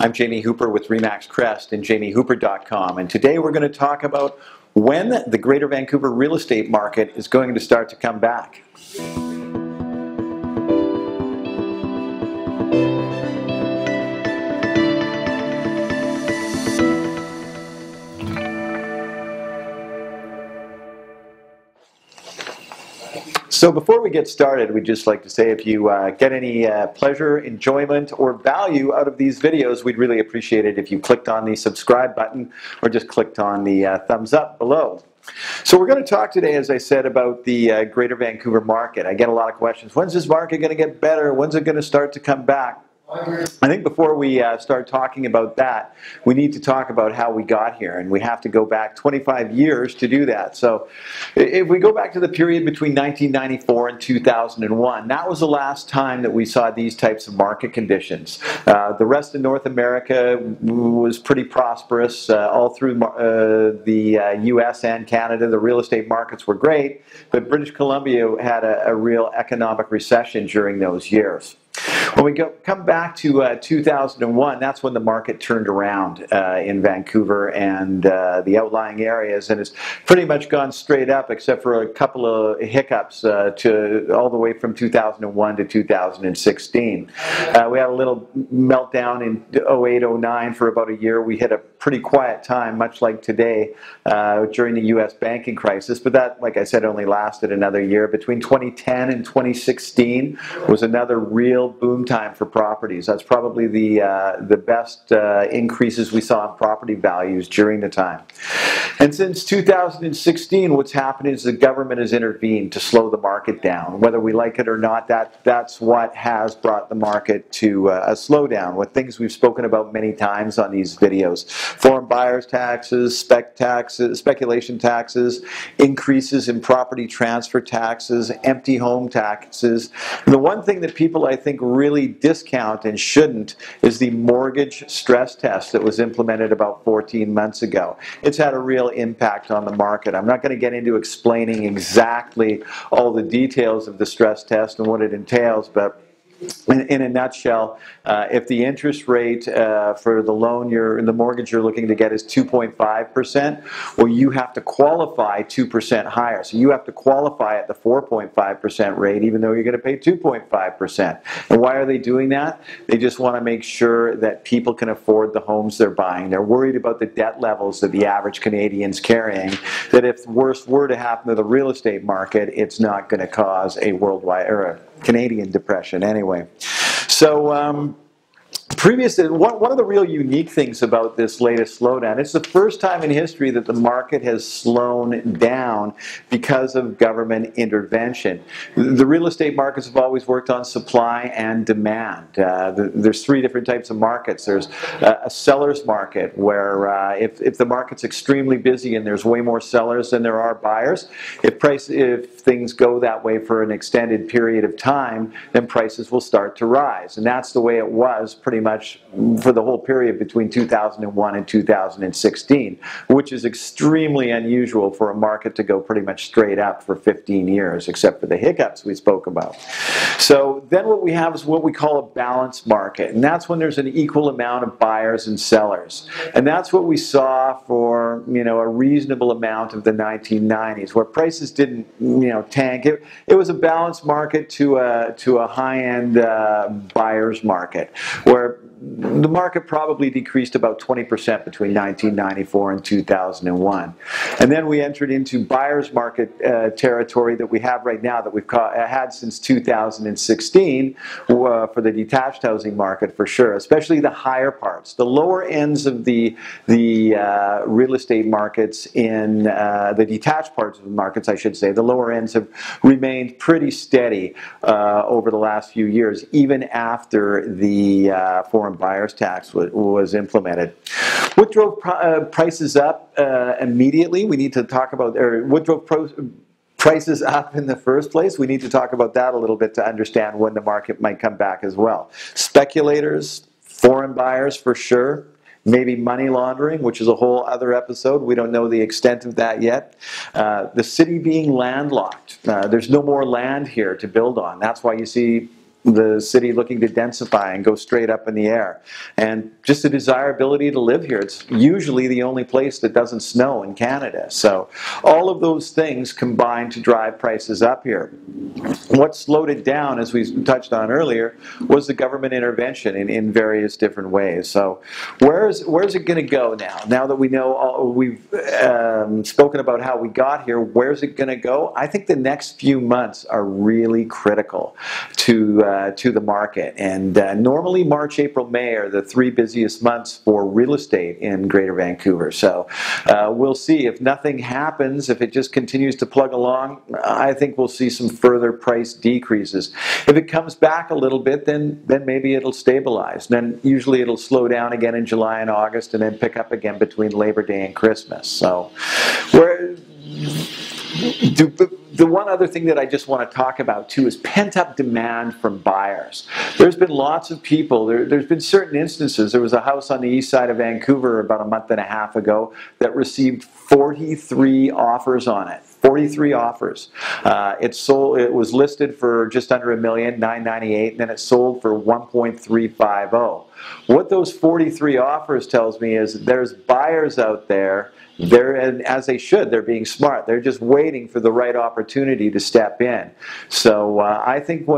I'm Jamie Hooper with RE/MAX Crest and jamiehooper.com, and today we're going to talk about when the Greater Vancouver real estate market is going to start to come back. So before we get started, we'd just like to say if you get any pleasure, enjoyment, or value out of these videos, we'd really appreciate it if you clicked on the subscribe button or just clicked on the thumbs up below. So we're going to talk today, as I said, about the Greater Vancouver market. I get a lot of questions. When's this market going to get better? When's it going to start to come back? I think before we start talking about that, we need to talk about how we got here, and we have to go back 25 years to do that. So if we go back to the period between 1994 and 2001, that was the last time that we saw these types of market conditions. The rest of North America was pretty prosperous all through the US and Canada. The real estate markets were great, but British Columbia had a real economic recession during those years. When we come back to 2001, that's when the market turned around in Vancouver and the outlying areas, and it's pretty much gone straight up except for a couple of hiccups to all the way from 2001 to 2016. We had a little meltdown in 08-09 for about a year. We hit a pretty quiet time, much like today, during the U.S. banking crisis, but that, like I said, only lasted another year. Between 2010 and 2016 was another real boom time for properties. That's probably the best increases we saw in property values during the time. And since 2016, what's happened is the government has intervened to slow the market down. Whether we like it or not, that's what has brought the market to a slowdown, with things we've spoken about many times on these videos. Foreign buyers taxes, speculation taxes, increases in property transfer taxes, empty home taxes. And the one thing that people, I think, really discount and shouldn't is the mortgage stress test that was implemented about 14 months ago. It's had a real impact on the market. I'm not going to get into explaining exactly all the details of the stress test and what it entails, but in a nutshell, if the interest rate for the loan, the mortgage you're looking to get is 2.5%, well, you have to qualify 2% higher. So you have to qualify at the 4.5% rate, even though you're going to pay 2.5%. And why are they doing that? They just want to make sure that people can afford the homes they're buying. They're worried about the debt levels that the average Canadian's carrying, that if worse were to happen to the real estate market, it's not going to cause a worldwide or a Canadian depression anyway. So previously, one of the real unique things about this latest slowdown, it's the first time in history that the market has slowed down because of government intervention. The real estate markets have always worked on supply and demand. There's three different types of markets. There's a seller's market, where if the market's extremely busy and there's way more sellers than there are buyers, if things go that way for an extended period of time, then prices will start to rise. And that's the way it was pretty much for the whole period between 2001 and 2016, which is extremely unusual for a market to go pretty much straight up for 15 years, except for the hiccups we spoke about. So then what we have is what we call a balanced market, and that's when there's an equal amount of buyers and sellers. And that's what we saw for a reasonable amount of the 1990s, where prices didn't tank. It was a balanced market to a high-end buyer's market, where the market probably decreased about 20% between 1994 and 2001. And then we entered into buyer's market territory that we have right now, that we've had since 2016 for the detached housing market, for sure, especially the higher parts. The lower ends of the real estate markets in the detached parts of the markets, I should say, the lower ends have remained pretty steady over the last few years, even after the foreign buyers tax was implemented. What drove prices up immediately? We need to talk about, or what drove prices up in the first place? We need to talk about that a little bit to understand when the market might come back as well. Speculators, foreign buyers for sure, maybe money laundering, which is a whole other episode. We don't know the extent of that yet. The city being landlocked. There's no more land here to build on. That's why you see the city looking to densify and go straight up in the air, and just the desirability to live here. It's usually the only place that doesn't snow in Canada. So all of those things combine to drive prices up here. What slowed it down, as we touched on earlier, was the government intervention in various different ways. So where's it going to go now? Now that we know, we've spoken about how we got here, where's it going to go? I think the next few months are really critical to the market. And normally March, April, May are the 3 busiest months for real estate in Greater Vancouver. So we'll see. If nothing happens, if it just continues to plug along, I think we'll see some further price decreases. If it comes back a little bit, then maybe it'll stabilize. Then usually it'll slow down again in July and August, and then pick up again between Labor Day and Christmas. So the one other thing that I just want to talk about too is pent-up demand from buyers. There's been lots of people, there's been certain instances. There was a house on the east side of Vancouver about a month and a half ago that received 43 offers on it. 43 offers. It sold. It was listed for just under $1 million, $998, and then it sold for $1.350. What those 43 offers tells me is there's buyers out there. And as they should, they're being smart. They're just waiting for the right opportunity to step in. So I think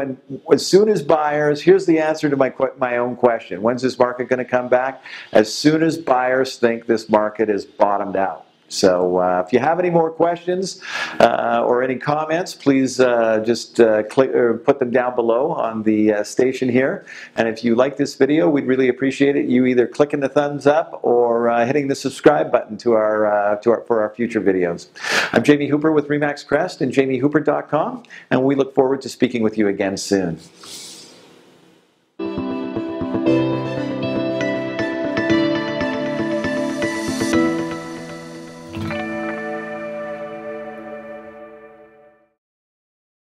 as soon as buyers, here's the answer to my own question. When's this market going to come back? As soon as buyers think this market is bottomed out. So if you have any more questions or any comments, please just click or put them down below on the station here. And if you like this video, we'd really appreciate it. You either clicking the thumbs up or hitting the subscribe button for our future videos. I'm Jamie Hooper with Remax Crest and jamiehooper.com, and we look forward to speaking with you again soon.